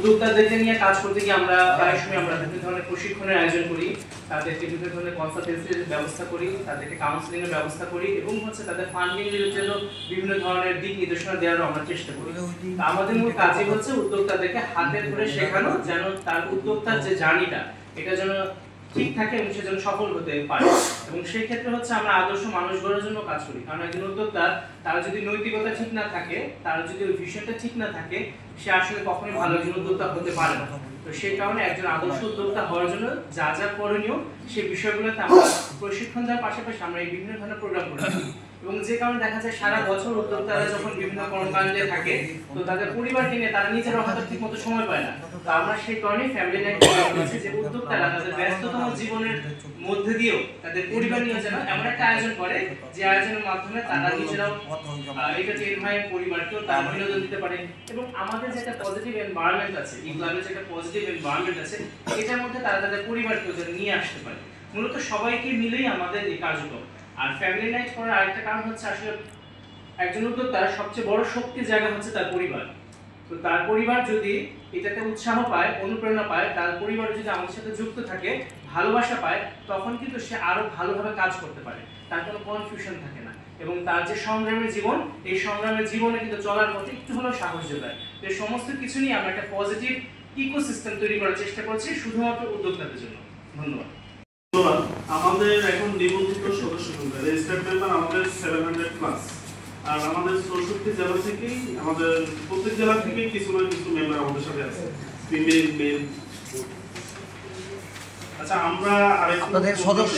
উদ্যোক্তাদেরকে নিয়ে কাজ করতে গিয়ে আমরা প্রায় সময় আমরা বিভিন্ন ধরনের প্রশিক্ষণের আয়োজন করি, তাদেরকে বিভিন্ন ধরনের কনসালটেন্সির ব্যবস্থা করি, তাদেরকে কাউন্সিলিং এর ব্যবস্থা করি এবং তাদের ফান্ডিং রিলেটেড বিভিন্ন ধরনের দিক নির্দেশনা দেওয়ার আমরা চেষ্টা করি। আমাদের মূল কাজই হচ্ছে উদ্যোক্তাদেরকে হাতে ধরে শেখানো, যেন তার উদ্যোক্তার যে জার্নিটা এটা যেন ঠিক থাকে এবং সে যেন সফল হতে পারে। এবং সেই ক্ষেত্রে আমরা আদর্শ মানুষ গড়ার জন্য কাজ করি, কারণ একজন উদ্যোক্তা তার যদি নৈতিকতা ঠিক না থাকে, তার যদি ওই ভিশনটা ঠিক না থাকে, সে আসলে কখনোই ভালো একজন উদ্যোক্তা হতে পারে না। তো সেই কারণে একজন আদর্শ উদ্যোক্তা হওয়ার জন্য যা যা করণীয় সেই বিষয়গুলোতে আমরা প্রশিক্ষণ দেওয়ার পাশাপাশি আমরা এই বিভিন্ন ধরনের প্রোগ্রাম করে থাকি। এবং যে কারণে দেখা যায় সারা বছর উদ্যোক্তারা যখন বিভিন্ন কর্মকাণ্ডে থাকে, তো তাদের পরিবারকে নিয়ে তারা নিজেরা হয়তো ঠিক মতো সময় পায় না। তো আমরা সেই কারণে ফ্যামিলি লাইফ করেছি যে উদ্যোক্তারা তাদের ব্যস্ততম জীবনের মধ্যে দিয়েও তাদের পরিবার নিয়ে যেন এমন একটা আয়োজন করে, যে আয়োজনের মাধ্যমে তারা নিজেরাও এটা টের হয়, পরিবারকেও তারা বিনোদন দিতে পারে। এবং আমাদের যে একটা পজিটিভ এনভায়রনমেন্ট আছে, এই ক্লাবের যে একটা পজিটিভ এনভায়রনমেন্ট আছে, এটার মধ্যে তারা তাদের পরিবারকেও যেন নিয়ে আসতে পারে। মূলত সবাইকে মিলেই আমাদের এই কার্যক্রম। আর ফ্যামিলি নাইট করার আরেকটা কারণ হচ্ছে আসলে একজন উদ্যোক্তার সবচেয়ে বড় শক্তির জায়গা হচ্ছে তার পরিবার। তো তার পরিবার যদি এটাতে উৎসাহ পায়, অনুপ্রেরণা পায়, তার পরিবার যদি আমাদের সাথে যুক্ত থাকে, ভালোবাসা পায়, তখন কিন্তু সে আরো ভালোভাবে কাজ করতে পারে, তার কোনো কনফিউশন থাকে না। এবং তার যে সংগ্রামের জীবন, এই সংগ্রামের জীবনে কিন্তু চলার পথে একটু হলেও সাহস যোগায়। এই সমস্ত কিছু নিয়ে আমরা একটা পজিটিভ ইকোসিস্টেম তৈরি করার চেষ্টা করছি শুধুমাত্র উদ্যোক্তাদের জন্য। ধন্যবাদ। আমাদের এখন নিবন্ধিত সদস্য সংখ্যা, রেজিস্টার্ড মেম্বার আমাদের 700 প্লাস। আর আমাদের 64 জেলা থেকেই, আমাদের প্রত্যেক জেলা থেকেই কিছু না কিছু মেম্বার আমাদের সাথে আছে, ফিমেল মেল। আচ্ছা, আমরা আরেকটা সদস্য